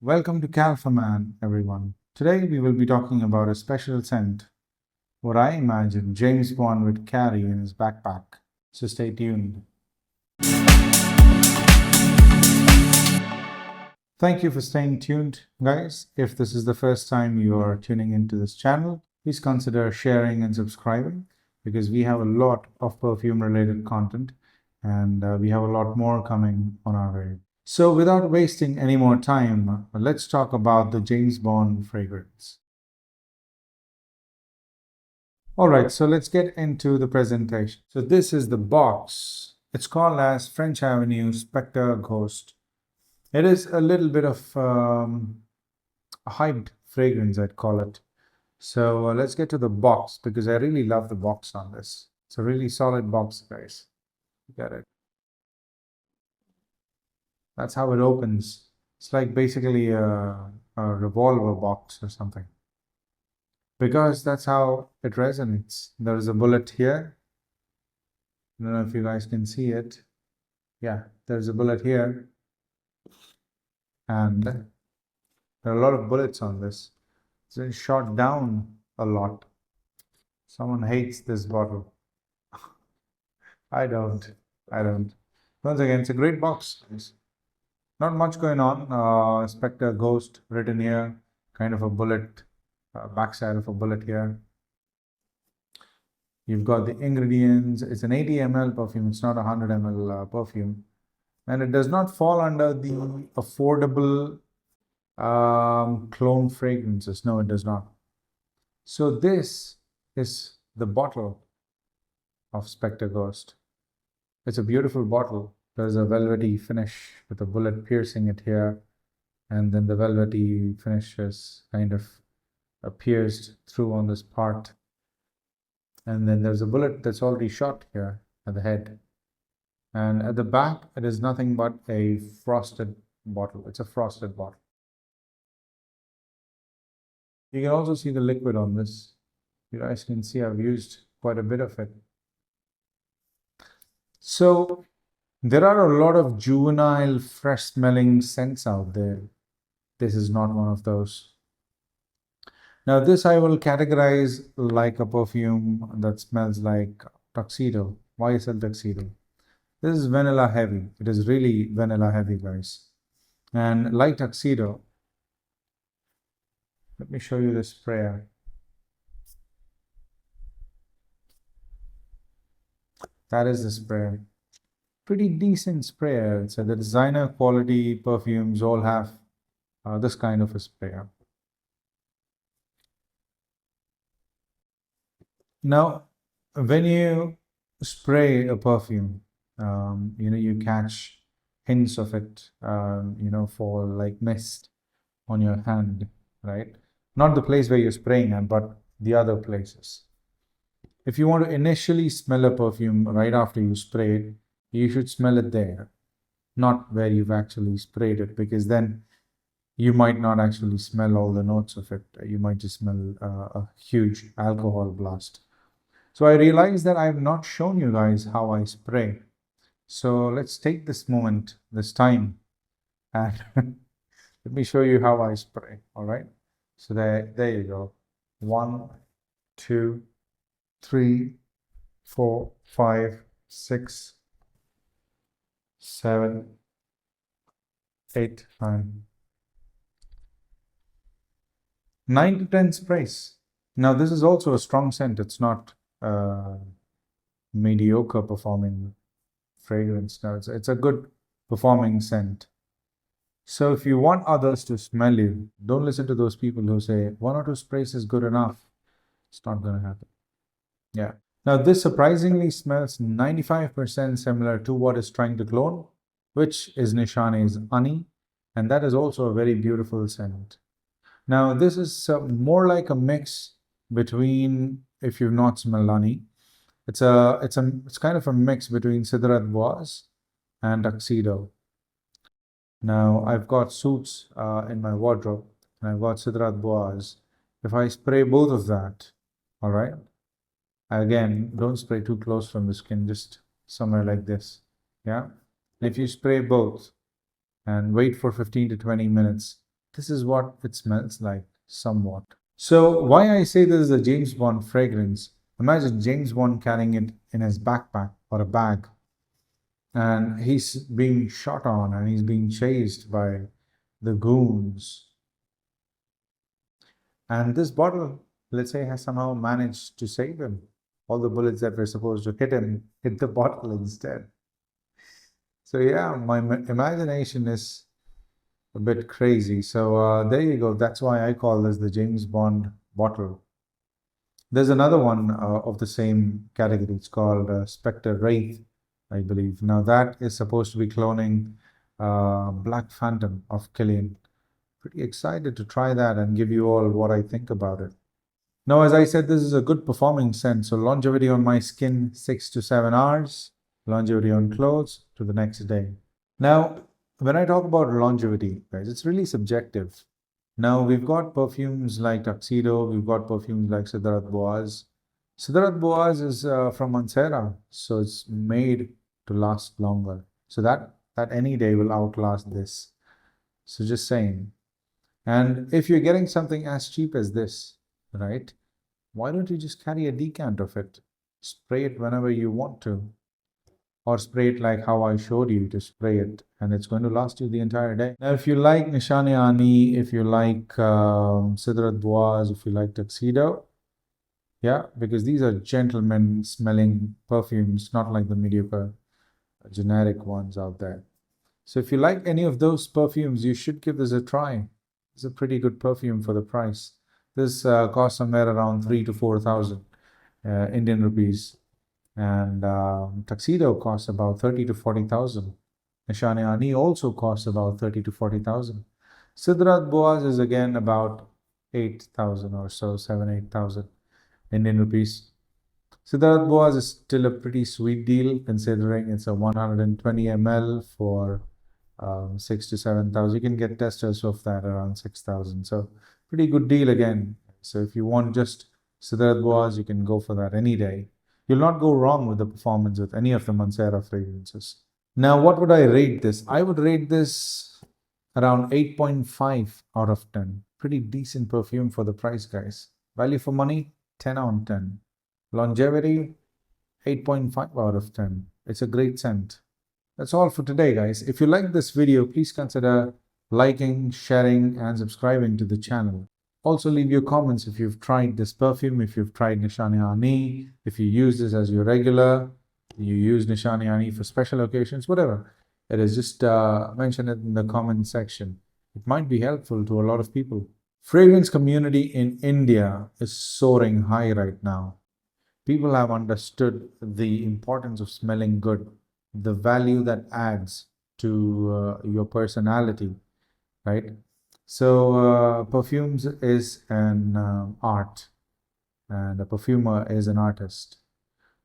Welcome to CALPHAMAN, everyone. Today we will be talking about a special scent, what I imagine James Bond would carry in his backpack. So stay tuned. Thank you for staying tuned, guys. If this is the first time you are tuning into this channel, please consider sharing and subscribing because we have a lot of perfume related content and we have a lot more coming on our way. So without wasting any more time, let's talk about the James Bond fragrance. All right, so let's get into the presentation. So this is the box. It's called as French Avenue Specter Ghost. It is a little bit of a hyped fragrance, I'd call it. So let's get to the box because I really love the box on this. It's a really solid box, guys. Get it. That's how it opens. It's like basically a revolver box or something. Because that's how it resonates. There is a bullet here. I don't know if you guys can see it. Yeah, there's a bullet here. And there are a lot of bullets on this. It's been shot down a lot. Someone hates this bottle. I don't. Once again, it's a great box. Not much going on. Specter Ghost written here. Kind of a bullet. Backside of a bullet here. You've got the ingredients. It's an 80 ml perfume. It's not a 100 ml perfume. And it does not fall under the affordable clone fragrances. No, it does not. So this is the bottle of Specter Ghost. It's a beautiful bottle. There's a velvety finish with a bullet piercing it here. And then the velvety finish is kind of pierced through on this part. And then there's a bullet that's already shot here at the head. And at the back, it is nothing but a frosted bottle. It's a frosted bottle. You can also see the liquid on this. You guys can see I've used quite a bit of it. So there are a lot of juvenile, fresh smelling scents out there. This is not one of those. Now this I will categorize like a perfume that smells like tuxedo, YSL tuxedo. This is vanilla heavy. It is really vanilla heavy, guys. And like tuxedo, let me show you the sprayer. That is the sprayer. Pretty decent sprayer. So the designer quality perfumes all have this kind of a sprayer. Now, when you spray a perfume, you catch hints of it, for like mist on your hand, right? Not the place where you're spraying at, but the other places. If you want to initially smell a perfume right after you spray it, you should smell it there, not where you've actually sprayed it, because then you might not actually smell all the notes of it. You might just smell a huge alcohol blast. So I realized that I have not shown you guys how I spray. So let's take this moment, this time, and let me show you how I spray. All right. So there you go. 1, 2, 3, 4, 5, 6, 7, 8, 9 to 10 sprays. Now this is also a strong scent. It's not mediocre performing fragrance. Now it's a good performing scent. So if you want others to smell you, don't listen to those people who say 1 or 2 sprays is good enough. It's not going to happen. Yeah. Now this surprisingly smells 95% similar to what is trying to clone, which is Nishane Ani, and that is also a very beautiful scent. Now this is more like a mix between, if you've not smelled Ani, it's kind of a mix between Sidrat Bois and Tuxedo. Now I've got suits in my wardrobe, and I've got Sidrat Bois. If I spray both of that, all right, again, don't spray too close from the skin, just somewhere like this, yeah. If you spray both and wait for 15 to 20 minutes, This is what it smells like, somewhat. So, why I say this is a James Bond fragrance, imagine James Bond carrying it in his backpack or a bag, and he's being shot on and he's being chased by the goons. And this bottle, let's say, has somehow managed to save him. All the bullets that were supposed to hit him hit the bottle instead. So, yeah, my imagination is a bit crazy. So, there you go. That's why I call this the James Bond bottle. There's another one of the same category. It's called Spectre Wraith, I believe. Now, that is supposed to be cloning Black Phantom of Killian. Pretty excited to try that and give you all what I think about it. Now, as I said, this is a good performing scent. So, longevity on my skin, 6 to 7 hours. Longevity on clothes to the next day. Now, when I talk about longevity, guys, it's really subjective. Now, we've got perfumes like Tuxedo, we've got perfumes like Siddharth Boaz. Siddharth Boaz is from Mansera, so it's made to last longer. So that any day will outlast this. So just saying. And if you're getting something as cheap as this, right, why don't you just carry a decant of it? Spray it whenever you want to. Or spray it like how I showed you to spray it, and it's going to last you the entire day. Now, if you like Nishane Ani, if you like Siddharth Boaz, if you like Tuxedo, yeah, because these are gentlemen smelling perfumes, not like the mediocre generic ones out there. So if you like any of those perfumes, you should give this a try. It's a pretty good perfume for the price. This costs somewhere around 3 to 4,000 Indian rupees. And Tuxedo costs about 30 to 40,000. Nishane Ani also costs about 30 to 40,000. Siddharth Boaz is again about 8,000 or so, 8,000 Indian rupees. Siddharth Boaz is still a pretty sweet deal considering it's a 120 ml for 6 to 7,000. You can get testers of that around 6,000. So pretty good deal again. So if you want just Siddharth Boaz, you can go for that any day. You'll not go wrong with the performance with any of the Mansera fragrances. Now, what would I rate this? I would rate this around 8.5 out of 10. Pretty decent perfume for the price, guys. Value for money, 10 out of 10. Longevity, 8.5 out of 10. It's a great scent. That's all for today, guys. If you like this video, please consider liking, sharing, and subscribing to the channel. Also, leave your comments if you've tried this perfume, if you've tried Nishane Ani, if you use this as your regular, you use Nishane Ani for special occasions, whatever it is, just mention it in the comment section. It might be helpful to a lot of people. Fragrance community in India is soaring high right now. People have understood the importance of smelling good, the value that adds to your personality, right? So perfumes is an art, and a perfumer is an artist.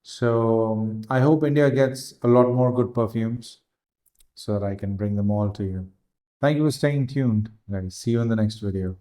So I hope India gets a lot more good perfumes so that I can bring them all to you. Thank you for staying tuned, guys. See you in the next video.